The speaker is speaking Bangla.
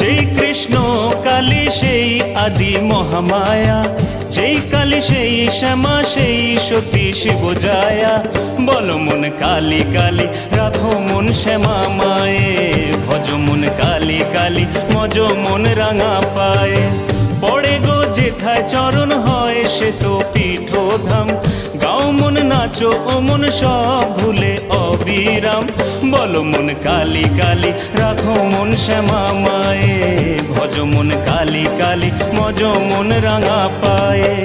যেই কৃষ্ণ কালী সেই আদি মহামায়া, যেই কালী সেই শ্যামা সেই সতী শিব জায়া। বলো মন কালী কালী রাখো মন শ্যামা মায়ে, ভজ মন কালী কালী মজ মন রাঙা পায়ে। পড়ে গো যেথায় চরণ হয় সে তো পীঠধাম, গাও মন নাচো ও মন সব ভুলে অবিরাম। বলো মন কালী কালী রাখো মন শ্যামা মায়ে, ভজ মন কালী কালী মজ মন রাঙা পায়ে।